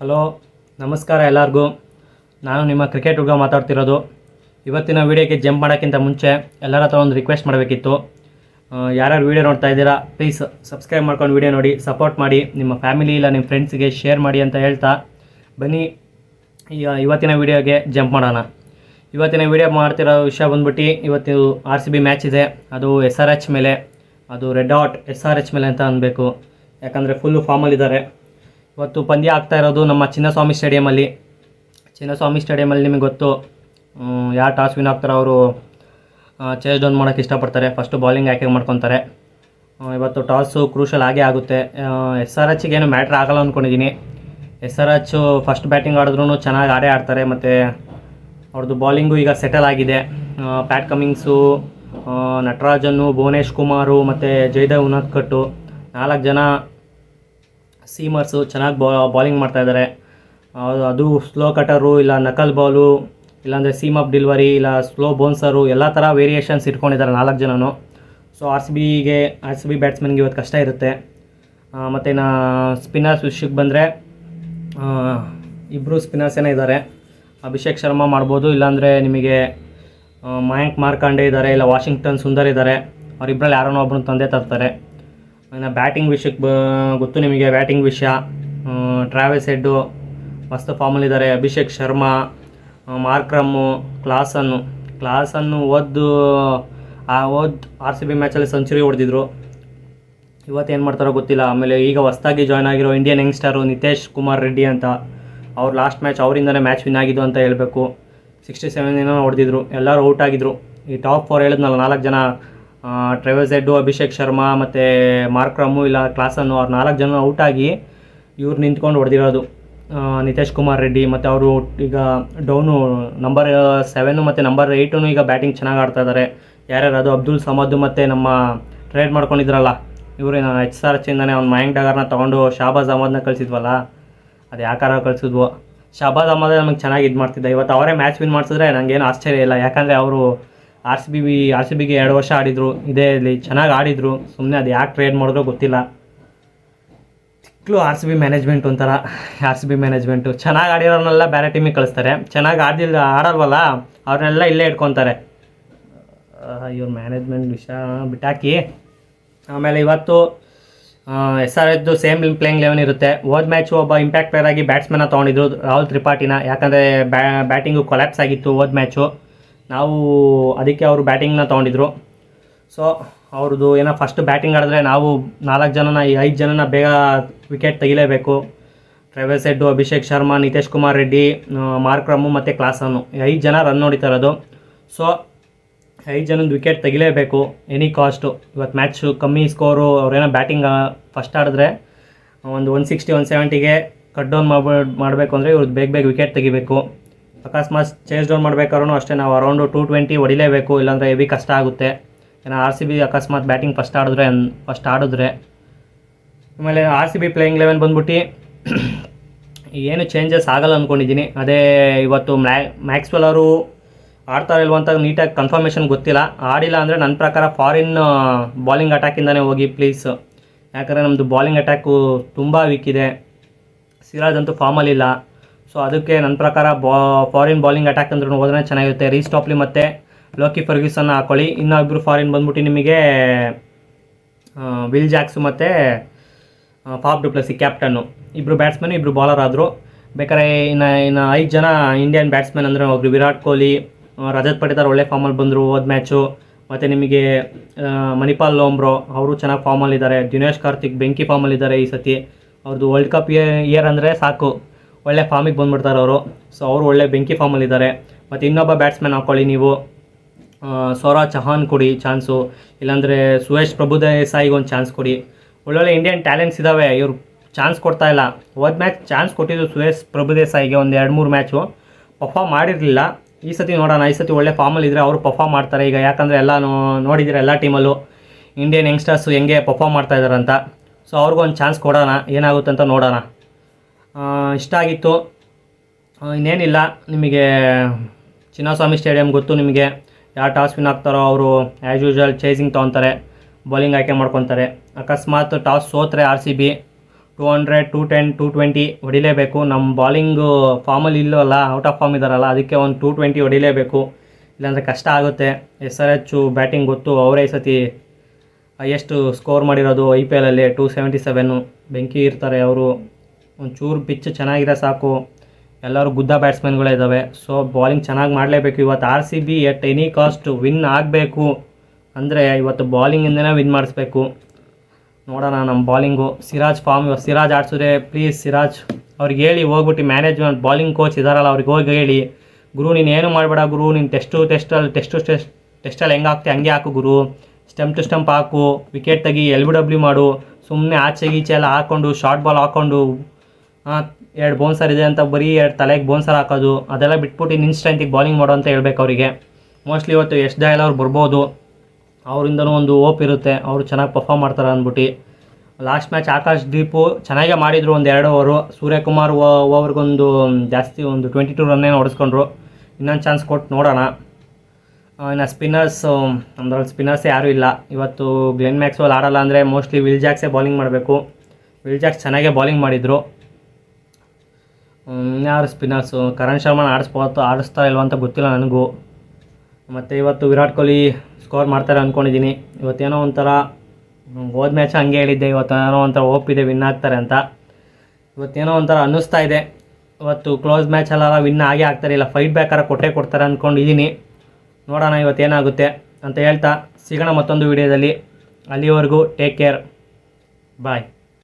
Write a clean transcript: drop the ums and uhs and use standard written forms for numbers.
Hello, ನಮಸ್ಕಾರ ಎಲ್ಲರಿಗೂ. ನಾನು ನಿಮ್ಮ ಕ್ರಿಕೆಟ್ ಹುಡುಗ ಮಾತಾಡ್ತಿರೋದು. ಇವತ್ತಿನ ವೀಡಿಯೋಗೆ ಜಂಪ್ ಮಾಡೋಕ್ಕಿಂತ ಮುಂಚೆ ಎಲ್ಲರ ಹತ್ರ ಒಂದು ರಿಕ್ವೆಸ್ಟ್ ಮಾಡಬೇಕಿತ್ತು. ಯಾರ್ಯಾರು ವೀಡಿಯೋ ನೋಡ್ತಾ ಇದ್ದೀರಾ ಪ್ಲೀಸ್ ಸಬ್ಸ್ಕ್ರೈಬ್ ಮಾಡ್ಕೊಂಡು ವೀಡಿಯೋ ನೋಡಿ, ಸಪೋರ್ಟ್ ಮಾಡಿ, ನಿಮ್ಮ ಫ್ಯಾಮಿಲಿ ಇಲ್ಲ ನಿಮ್ಮ ಫ್ರೆಂಡ್ಸ್ಗೆ ಶೇರ್ ಮಾಡಿ ಅಂತ ಹೇಳ್ತಾ ಬನ್ನಿ ಇವತ್ತಿನ ವೀಡಿಯೋಗೆ ಜಂಪ್ ಮಾಡೋಣ. ಇವತ್ತಿನ ವೀಡಿಯೋ ಮಾಡ್ತಿರೋ ವಿಷಯ ಬಂದ್ಬಿಟ್ಟು, ಇವತ್ತು RCB ಮ್ಯಾಚ್ ಇದೆ. ಅದು SRH ಮೇಲೆ, ಅದು ರೆಡ್ ಹಾಟ್ SRH ಮೇಲೆ ಅಂತ ಅನ್ಬೇಕು, ಯಾಕಂದರೆ ಫುಲ್ಲು ಫಾರ್ಮಲ್ಲಿದ್ದಾರೆ. ಇವತ್ತು ಪಂದ್ಯ ಆಗ್ತಾ ಇರೋದು ನಮ್ಮ ಚಿನ್ನಸ್ವಾಮಿ ಸ್ಟೇಡಿಯಮಲ್ಲಿ. ನಿಮಗೆ ಗೊತ್ತು, ಯಾರು ಟಾಸ್ ವಿನ್ ಆಗ್ತಾರೋ ಅವರು ಚೇಸ್ ಡೌನ್ ಮಾಡೋಕ್ಕೆ ಇಷ್ಟಪಡ್ತಾರೆ, ಫಸ್ಟು ಬಾಲಿಂಗ್ ಆಯ್ಕೆ ಮಾಡ್ಕೊತಾರೆ. ಇವತ್ತು ಟಾಸು ಕ್ರೂಷಲ್ ಆಗೇ ಆಗುತ್ತೆ. SRHಗೆ ಏನು ಮ್ಯಾಟ್ರ್ ಆಗಲ್ಲ ಅಂದ್ಕೊಂಡಿದ್ದೀನಿ. SRH ಫಸ್ಟ್ ಬ್ಯಾಟಿಂಗ್ ಆಡಿದ್ರೂ ಚೆನ್ನಾಗಿ ಆಡ್ತಾರೆ, ಮತ್ತು ಅವ್ರದ್ದು ಬಾಲಿಂಗು ಈಗ ಸೆಟಲ್ ಆಗಿದೆ. ಪ್ಯಾಟ್ ಕಮಿನ್ಸು, ನಟರಾಜನ್ನು, ಭುವನೇಶ್ ಕುಮಾರು ಮತ್ತು ಜಯದೇವ್ ಉನದ್ಕಟ್ಟು 4 ಜನ ಸೀಮರ್ಸು ಚೆನ್ನಾಗಿ ಬಾಲಿಂಗ್ ಮಾಡ್ತಾಯಿದ್ದಾರೆ. ಅದು ಸ್ಲೋ ಕಟರು, ಇಲ್ಲ ನಕಲ್ ಬಾಲು, ಇಲ್ಲಾಂದರೆ ಸೀಮ್ ಅಪ್ ಡಿಲ್ವರಿ, ಇಲ್ಲ ಸ್ಲೋ ಬೌನ್ಸರು, ಎಲ್ಲ ಥರ ವೇರಿಯೇಷನ್ಸ್ ಇಟ್ಕೊಂಡಿದ್ದಾರೆ 4 ಜನನು. ಸೊ RCB ಬ್ಯಾಟ್ಸ್ಮನ್ಗೆ ಇವತ್ತು ಕಷ್ಟ ಇರುತ್ತೆ. ಮತ್ತು ಇನ್ನು ಸ್ಪಿನ್ನರ್ಸ್ ವಿಷಯಕ್ಕೆ ಬಂದರೆ, ಇಬ್ಬರು ಸ್ಪಿನ್ನರ್ಸ್ ಏನೋ ಇದ್ದಾರೆ. ಅಭಿಷೇಕ್ ಶರ್ಮಾ ಮಾಡ್ಬೋದು, ಇಲ್ಲಾಂದರೆ ನಿಮಗೆ ಮಯಾಂಕ್ ಮಾರ್ಕಾಂಡೆ ಇದ್ದಾರೆ, ಇಲ್ಲ ವಾಷಿಂಗ್ಟನ್ ಸುಂದರ್ ಇದ್ದಾರೆ. ಅವರಿಬ್ಬರಲ್ಲಿ ಯಾರನ್ನೋ ಒಬ್ಬರನ್ನ ತಂದೆ ತರ್ತಾರೆ. ಇನ್ನು ಬ್ಯಾಟಿಂಗ್ ವಿಷಯಕ್ಕೆ ಗೊತ್ತು ನಿಮಗೆ. ಬ್ಯಾಟಿಂಗ್ ವಿಷಯ, ಟ್ರಾವೆಲ್ಸ್ ಹೆಡ್ಡು ಮಸ್ತ್ ಫಾರ್ಮಲ್ಲಿದ್ದಾರೆ. ಅಭಿಷೇಕ್ ಶರ್ಮಾ, ಮಾರ್ಕ್ರಮ್ಮು, ಕ್ಲಾಸನ್ನು ಓದ್ RCB ಮ್ಯಾಚಲ್ಲಿ ಸೆಂಚುರಿ ಹೊಡೆದಿದ್ರು. ಇವತ್ತೇನು ಮಾಡ್ತಾರೋ ಗೊತ್ತಿಲ್ಲ. ಆಮೇಲೆ ಈಗ ಹೊಸ್ದಾಗಿ ಜಾಯ್ನ್ ಆಗಿರೋ ಇಂಡಿಯನ್ ಯಂಗ್ಸ್ಟರು ನಿತೇಶ್ ಕುಮಾರ್ ರೆಡ್ಡಿ ಅಂತ, ಅವ್ರು ಲಾಸ್ಟ್ ಮ್ಯಾಚ್ ಅವರಿಂದನೇ ಮ್ಯಾಚ್ ವಿನ್ ಆಗಿದ್ದು ಅಂತ ಹೇಳಬೇಕು. 67 ಏನೋ ಹೊಡೆದಿದ್ರು, ಎಲ್ಲರೂ ಔಟ್ ಆಗಿದ್ರು. ಈ ಟಾಪ್ 4 ಹೇಳಿದ್ನಲ್ಲ 4 ಜನ, ಟ್ರಾವೆಲ್ಸ್ ಹೆಡ್ಡು, ಅಭಿಷೇಕ್ ಶರ್ಮಾ ಮತ್ತು ಮಾರ್ಕ್ರಮ್ಮು ಇಲ್ಲ ಕ್ಲಾಸನ್ನು, ಅವ್ರು 4 ಜನ ಔಟಾಗಿ ಇವ್ರು ನಿಂತ್ಕೊಂಡು ಹೊಡೆದಿರೋದು ನಿತೇಶ್ ಕುಮಾರ್ ರೆಡ್ಡಿ. ಮತ್ತು ಅವರು ಈಗ ಡೌನು ನಂಬರ್ 7 ಮತ್ತು ನಂಬರ್ 8 ಈಗ ಬ್ಯಾಟಿಂಗ್ ಚೆನ್ನಾಗಿ ಆಡ್ತಾ ಇದ್ದಾರೆ. ಯಾರ್ಯಾರು ಅದು ಅಬ್ದುಲ್ ಸಮದ್ ಮತ್ತು ನಮ್ಮ ಟ್ರೇಡ್ ಮಾಡ್ಕೊಂಡಿದ್ರಲ್ಲ ಇವರು, SRH ಇಂದನೇ ಅವ್ನು ಮಯಾಂಕ್ ಡಗರ್ನ ತೊಗೊಂಡು ಶಹಬಾಜ್ ಅಹಮದ್ನ ಕಳಿಸಿದ್ವಲ್ಲ, ಅದು ಯಾಕಾರ ಕಳಿಸಿದ್ವು. ಶಹಬಾಜ್ ಅಹಮದ್ ನಮಗೆ ಚೆನ್ನಾಗಿ ಇದು ಮಾಡ್ತಿದ್ದ. ಇವತ್ತು ಅವರೇ ಮ್ಯಾಚ್ ವಿನ್ ಮಾಡಿಸಿದ್ರೆ ನನಗೇನು ಆಶ್ಚರ್ಯ ಇಲ್ಲ, ಯಾಕಂದರೆ ಅವರು RCBಗೆ 2 ವರ್ಷ ಆಡಿದರು, ಇದೇ ಇಲ್ಲಿ ಚೆನ್ನಾಗಿ ಆಡಿದರು. ಸುಮ್ಮನೆ ಅದು ಯಾಕೆ ಟ್ರೇಡ್ ಮಾಡಿದ್ರೋ ಗೊತ್ತಿಲ್ಲ. ತಿಕ್ಲು RCB ಮ್ಯಾನೇಜ್ಮೆಂಟ್ ಒಂಥರ. RCB ಮ್ಯಾನೇಜ್ಮೆಂಟು ಚೆನ್ನಾಗಿ ಆಡಿರೋರನ್ನೆಲ್ಲ ಬೇರೆ ಟೀಮಿಗೆ ಕಳಿಸ್ತಾರೆ, ಚೆನ್ನಾಗಿ ಆಡಲ್ವಲ್ಲ ಅವ್ರನ್ನೆಲ್ಲ ಇಲ್ಲೇ ಇಟ್ಕೊತಾರೆ. ಇವ್ರ ಮ್ಯಾನೇಜ್ಮೆಂಟ್ ವಿಷಯ ಬಿಟ್ಟಾಕಿ. ಆಮೇಲೆ ಇವತ್ತು SRHದು ಸೇಮ್ ಪ್ಲೇಯಿಂಗ್ 11 ಇರುತ್ತೆ. ಹೋದ ಮ್ಯಾಚು ಒಬ್ಬ ಇಂಪ್ಯಾಕ್ಟ್ ಪ್ಲೇಯರ್ ಆಗಿ ಬ್ಯಾಟ್ಸ್ಮನ್ನ ತೊಗೊಂಡಿದ್ರು, ರಾಹುಲ್ ತ್ರಿಪಾಠಿನ, ಯಾಕಂದರೆ ಬ್ಯಾಟಿಂಗು ಕೊಲ್ಯಾಪ್ಸ್ ಆಗಿತ್ತು ಹೋದ ಮ್ಯಾಚು. ಅದಕ್ಕೆ ಅವರು ಬ್ಯಾಟಿಂಗ್ನ ತೊಗೊಂಡಿದ್ರು. ಸೊ ಅವ್ರದ್ದು ಏನೋ ಫಸ್ಟ್ ಬ್ಯಾಟಿಂಗ್ ಆಡಿದ್ರೆ ನಾವು 5 ಜನನ ಬೇಗ ವಿಕೆಟ್ ತೆಗಿಲೇಬೇಕು. Travis Head, Abhishek Sharma, Nitish Kumar Reddy, Markram ಮತ್ತು ಕ್ಲಾಸನ್ನು 5 ಜನ ರನ್ ಹೊಡಿತಾ ಇರೋದು. ಸೊ 5 ಜನದ ವಿಕೆಟ್ ತೆಗಿಲೇಬೇಕು ಎನಿ ಕಾಸ್ಟು. ಇವತ್ತು ಮ್ಯಾಚು ಕಮ್ಮಿ ಸ್ಕೋರು, ಅವ್ರೇನೋ ಬ್ಯಾಟಿಂಗ್ ಫಸ್ಟ್ ಆಡಿದ್ರೆ ಒಂದು 160 170ಗೆ ಕಟ್ ಡೌನ್ ಮಾಡಬೇಕು ಅಂದರೆ ಇವ್ರದ್ದು ಬೇಗ ವಿಕೆಟ್ ತೆಗಿಬೇಕು. ಅಕಸ್ಮಾತ್ ಚೇಸ್ ಡೌನ್ ಮಾಡಬೇಕಾದ್ರೂ ಅಷ್ಟೇ, ನಾವು ಅರೌಂಡು 220 ಹೊಡಿಲೇಬೇಕು, ಇಲ್ಲಾಂದರೆ ಹೆವಿ ಕಷ್ಟ ಆಗುತ್ತೆ. ಏನೋ RCB ಅಕಸ್ಮಾತ್ ಬ್ಯಾಟಿಂಗ್ ಫಸ್ಟ್ ಆಡಿದ್ರೆ. ಆಮೇಲೆ RCB ಪ್ಲೇಯಿಂಗ್ 11 ಬಂದ್ಬಿಟ್ಟು ಏನು ಚೇಂಜಸ್ ಆಗಲ್ಲ ಅಂದ್ಕೊಂಡಿದ್ದೀನಿ. ಅದೇ ಇವತ್ತು ಮ್ಯಾಕ್ಸ್ವೆಲ್ ಅವರು ಆಡ್ತಾರೆ ಇಲ್ವ ಅಂತ ನೀಟಾಗಿ ಕನ್ಫರ್ಮೇಷನ್ ಗೊತ್ತಿಲ್ಲ. ಆಡಿಲ್ಲ ಅಂದರೆ ನನ್ನ ಪ್ರಕಾರ ಫಾರಿನ್ ಬಾಲಿಂಗ್ ಅಟ್ಯಾಕಿಂದನೇ ಹೋಗಿ ಪ್ಲೀಸ್, ಯಾಕಂದರೆ ನಮ್ಮದು ಬಾಲಿಂಗ್ ಅಟ್ಯಾಕು ತುಂಬ ವೀಕ್ ಇದೆ. ಸಿರಾಜ್ ಅಂತೂ ಫಾರ್ಮಲ್ಲಿಲ್ಲ. ಸೊ ಅದಕ್ಕೆ ನನ್ನ ಪ್ರಕಾರ ಫಾರಿನ್ ಬಾಲಿಂಗ್ ಅಟ್ಯಾಕ್ ಅಂದ್ರೂ ಹೋದ್ರೆ ಚೆನ್ನಾಗಿರುತ್ತೆ. ರೀಸ್ಟಾಪ್ಲಿ ಮತ್ತು ಲೋಕಿ ಫರ್ಗ್ಯೂಸನ್ನ ಹಾಕೊಳ್ಳಿ. ಇನ್ನೊಬ್ಬರು ಫಾರಿನ್ ಬಂದ್ಬಿಟ್ಟು ನಿಮಗೆ ವಿಲ್ ಜಾಕ್ಸು ಮತ್ತು ಫಾಫ್ ಡು ಪ್ಲೆಸಿ ಕ್ಯಾಪ್ಟನ್ನು, ಇಬ್ಬರು ಬ್ಯಾಟ್ಸ್ಮನ್, ಇಬ್ಬರು ಬಾಲರ್ ಆದರು. ಬೇಕಾದ್ರೆ ಇನ್ನು 5 ಜನ ಇಂಡಿಯನ್ ಬ್ಯಾಟ್ಸ್ಮನ್ ಅಂದರೆ ಒಬ್ಬರು ವಿರಾಟ್ ಕೊಹ್ಲಿ, ರಜತ್ ಪಟಿದಾರ್ ಒಳ್ಳೆ ಫಾರ್ಮಲ್ಲಿ ಬಂದರು ಹೋದ ಮ್ಯಾಚು. ಮತ್ತು ನಿಮಗೆ ಮಣಿಪಾಲ್ ಲೋಂಬ್ರೋ ಅವರು ಚೆನ್ನಾಗಿ ಫಾರ್ಮಲ್ಲಿದ್ದಾರೆ. ದಿನೇಶ್ ಕಾರ್ತಿಕ್ ಬೆಂಕಿ ಫಾರ್ಮಲ್ಲಿದ್ದಾರೆ ಈ ಸತಿ. ಅವ್ರದ್ದು ವರ್ಲ್ಡ್ ಕಪ್ ಇಯರ್ ಅಂದರೆ ಸಾಕು, ಒಳ್ಳೆ ಫಾರ್ಮಿಗೆ ಬಂದುಬಿಡ್ತಾರೆ ಅವರು. ಸೊ ಅವರು ಒಳ್ಳೆ ಬೆಂಕಿ ಫಾರ್ಮಲ್ಲಿದ್ದಾರೆ. ಮತ್ತು ಇನ್ನೊಬ್ಬ ಬ್ಯಾಟ್ಸ್ಮನ್ ಹಾಕ್ಕೊಳ್ಳಿ ನೀವು, ಸೌರಾಜ್ ಚೌಹಾನ್ ಕೊಡಿ ಚಾನ್ಸು, ಇಲ್ಲಾಂದರೆ ಸುಯೇಶ್ ಪ್ರಭುದೇಸಾಯಿಗೆ ಒಂದು ಚಾನ್ಸ್ ಕೊಡಿ. ಒಳ್ಳೊಳ್ಳೆ ಇಂಡಿಯನ್ ಟ್ಯಾಲೆಂಟ್ಸ್ ಇದ್ದಾವೆ, ಇವರು ಚಾನ್ಸ್ ಕೊಡ್ತಾಯಿಲ್ಲ. ಹೋದ ಮ್ಯಾಚ್ ಚಾನ್ಸ್ ಕೊಟ್ಟಿದ್ದು ಸುಯೇಶ್ ಪ್ರಭುದೇಸಾಯಿಗೆ ಒಂದು 2-3 ಮ್ಯಾಚು ಪರ್ಫಾರ್ಮ್ ಮಾಡಿರಲಿಲ್ಲ. ಈ ಸತಿ ನೋಡೋಣ, ಈ ಸತಿ ಒಳ್ಳೆ ಫಾರ್ಮಲ್ಲಿದ್ದರೆ ಅವರು ಪರ್ಫಾರ್ಮ್ ಮಾಡ್ತಾರೆ ಈಗ. ಯಾಕಂದರೆ ಎಲ್ಲ ನೋಡಿದರೆ ಎಲ್ಲ ಟೀಮಲ್ಲೂ ಇಂಡಿಯನ್ ಯಂಗ್ಸ್ಟರ್ಸು ಹೆಂಗೆ ಪರ್ಫಾರ್ಮ್ ಮಾಡ್ತಾಯಿದ್ದಾರೆ ಅಂತ. ಸೊ ಅವ್ರಿಗೊಂದು ಚಾನ್ಸ್ ಕೊಡೋಣ, ಏನಾಗುತ್ತೆ ಅಂತ ನೋಡೋಣ. ಇಷ್ಟ ಆಗಿತ್ತು. ಇನ್ನೇನಿಲ್ಲ, ನಿಮಗೆ ಚಿನ್ನಸ್ವಾಮಿ ಸ್ಟೇಡಿಯಂ ಗೊತ್ತು ನಿಮಗೆ. ಯಾರು ಟಾಸ್ ವಿನ್ ಆಗ್ತಾರೋ ಅವರು ಆ್ಯಸ್ ಯೂಶ್ವಲ್ ಚೇಸಿಂಗ್ ತೊಗೊತಾರೆ, ಬೌಲಿಂಗ್ ಆಯ್ಕೆ ಮಾಡ್ಕೊತಾರೆ. ಅಕಸ್ಮಾತ್ ಟಾಸ್ ಸೋತ್ರೆ RCB 200, 210, 220 ಹೊಡಿಲೇಬೇಕು. ನಮ್ಮ ಬಾಲಿಂಗು ಫಾರ್ಮಲ್ಲಿ ಇಲ್ಲವಲ್ಲ, ಔಟ್ ಆಫ್ ಫಾರ್ಮ್ ಇದ್ದಾರಲ್ಲ, ಅದಕ್ಕೆ ಒಂದು 220 ಹೊಡಿಲೇಬೇಕು, ಇಲ್ಲಾಂದರೆ ಕಷ್ಟ ಆಗುತ್ತೆ. SRH ಬ್ಯಾಟಿಂಗ್ ಗೊತ್ತು, ಅವರೇ ಈ ಸತಿ ಹೈಯೆಸ್ಟ್ ಸ್ಕೋರ್ ಮಾಡಿರೋದು IPLಲ್ಲಿ 277. ಬೆಂಕಿ ಇರ್ತಾರೆ ಅವರು. ಒಂಚೂರು ಪಿಚ್ ಚೆನ್ನಾಗಿದೆ ಸಾಕು, ಎಲ್ಲರೂ ಗುದ್ದ ಬ್ಯಾಟ್ಸ್ಮನ್ಗಳೇ ಇದ್ದಾವೆ. ಸೊ ಬಾಲಿಂಗ್ ಚೆನ್ನಾಗಿ ಮಾಡಲೇಬೇಕು ಇವತ್ತು. RCB at any cost win ಆಗಬೇಕು ಅಂದರೆ ಇವತ್ತು ಬಾಲಿಂಗಿಂದನೇ ವಿನ್ ಮಾಡಿಸ್ಬೇಕು. ನೋಡೋಣ ನಮ್ಮ ಬಾಲಿಂಗು. ಸಿರಾಜ್ ಫಾರ್ಮ್, ಇವತ್ತು ಸಿರಾಜ್ ಆಡ್ಸಿದ್ರೆ ಪ್ಲೀಸ್ ಸಿರಾಜ್ ಅವ್ರಿಗೆ ಹೇಳಿ ಹೋಗ್ಬಿಟ್ಟು, ಮ್ಯಾನೇಜ್ಮೆಂಟ್ ಬಾಲಿಂಗ್ ಕೋಚ್ ಇದ್ದಾರಲ್ಲ ಅವ್ರಿಗೆ ಹೋಗಿ ಹೇಳಿ, ಗುರು ನೀನು ಏನು ಮಾಡಬೇಡ ಗುರು, ನೀನು ಟೆಸ್ಟಲ್ಲಿ ಹೆಂಗೆ ಹಾಕ್ತಿ ಹಂಗೆ ಹಾಕು ಗುರು, ಸ್ಟಂಪ್ ಟು ಸ್ಟಂಪ್ ಹಾಕು, ವಿಕೆಟ್ ತೆಗಿ, LBW ಮಾಡು, ಸುಮ್ಮನೆ ಆಚೆ ಗೀಚೆ ಎಲ್ಲ ಹಾಕ್ಕೊಂಡು ಶಾರ್ಟ್ ಬಾಲ್ ಹಾಕ್ಕೊಂಡು 2 ಬೌನ್ಸರ್ ಇದೆ ಅಂತ ಬರೀ 2 ತಲೆಗೆ ಬೌನ್ಸರ್ ಹಾಕೋದು, ಅದೆಲ್ಲ ಬಿಟ್ಬಿಟ್ಟು ನಿನ್ನ ಸ್ಟ್ರೆಂತಿಗೆ ಬಾಲಿಂಗ್ ಮಾಡು ಅಂತ ಹೇಳ್ಬೇಕು ಅವರಿಗೆ. ಮೋಸ್ಟ್ಲಿ ಇವತ್ತು ಯಶ್ ದಯಾಲ್ ಅವ್ರು ಬರ್ಬೋದು, ಅವರಿಂದನೂ ಒಂದು ಹೋಪ್ ಇರುತ್ತೆ, ಅವರು ಚೆನ್ನಾಗಿ ಪರ್ಫಾರ್ಮ್ ಮಾಡ್ತಾರೆ ಅಂದ್ಬಿಟ್ಟು. ಲಾಸ್ಟ್ ಮ್ಯಾಚ್ ಆಕಾಶ್ ದೀಪು ಚೆನ್ನಾಗೇ ಮಾಡಿದರು, ಒಂದು 2 ಓವರು. ಸೂರ್ಯಕುಮಾರ್ ಓವರ್ಗೊಂದು ಜಾಸ್ತಿ, ಒಂದು 22 ರನ್ನೇನು ಹೊಡೆಸ್ಕೊಂಡ್ರು. ಇನ್ನೊಂದು ಚಾನ್ಸ್ ಕೊಟ್ಟು ನೋಡೋಣ. ಇನ್ನು ನಮ್ಮದ್ರಲ್ಲಿ ಸ್ಪಿನ್ನರ್ಸ್ ಯಾರೂ ಇಲ್ಲ ಇವತ್ತು. ಗ್ಲೆನ್ ಮ್ಯಾಕ್ಸ್ವೆಲ್ ಆಡಲ್ಲ ಅಂದರೆ ಮೋಸ್ಟ್ಲಿ ವಿಲ್ ಜಾಕ್ಸೇ ಬಾಲಿಂಗ್ ಮಾಡಬೇಕು. ವಿಲ್ ಜಾಕ್ಸ್ ಚೆನ್ನಾಗೇ ಬಾಲಿಂಗ್ ಮಾಡಿದರು. ಇನ್ಯಾರು ಸ್ಪಿನ್ನರ್ಸು, ಕರಣ್ ಶರ್ಮನ ಆಡಿಸ್ತಾ ಇಲ್ವ ಅಂತ ಗೊತ್ತಿಲ್ಲ ನನಗೂ. ಮತ್ತು ಇವತ್ತು ವಿರಾಟ್ ಕೊಹ್ಲಿ ಸ್ಕೋರ್ ಮಾಡ್ತಾರೆ ಅಂದ್ಕೊಂಡಿದ್ದೀನಿ. ಇವತ್ತೇನೋ ಒಂಥರ, ಹೋದ ಮ್ಯಾಚ್ ಹಂಗೆ ಹೇಳಿದ್ದೆ, ಇವತ್ತೇನೋ ಒಂಥರ ಹೋಪಿದೆ ವಿನ್ ಆಗ್ತಾರೆ ಅಂತ. ಇವತ್ತೇನೋ ಒಂಥರ ಅನ್ನಿಸ್ತಾ ಇದೆ, ಇವತ್ತು ಕ್ಲೋಸ್ ಮ್ಯಾಚಲ್ಲೆಲ್ಲ ವಿನ್ ಆಗೇ ಆಗ್ತಾರೆ, ಇಲ್ಲ ಫೈಟ್ ಬ್ಯಾಕಾರ ಕೊಡ್ತಾರೆ ಅಂದ್ಕೊಂಡಿದ್ದೀನಿ. ನೋಡೋಣ ಇವತ್ತೇನಾಗುತ್ತೆ ಅಂತ ಹೇಳ್ತಾ ಸಿಗೋಣ ಮತ್ತೊಂದು ವಿಡಿಯೋದಲ್ಲಿ. ಅಲ್ಲಿವರೆಗೂ ಟೇಕ್ ಕೇರ್, ಬಾಯ್.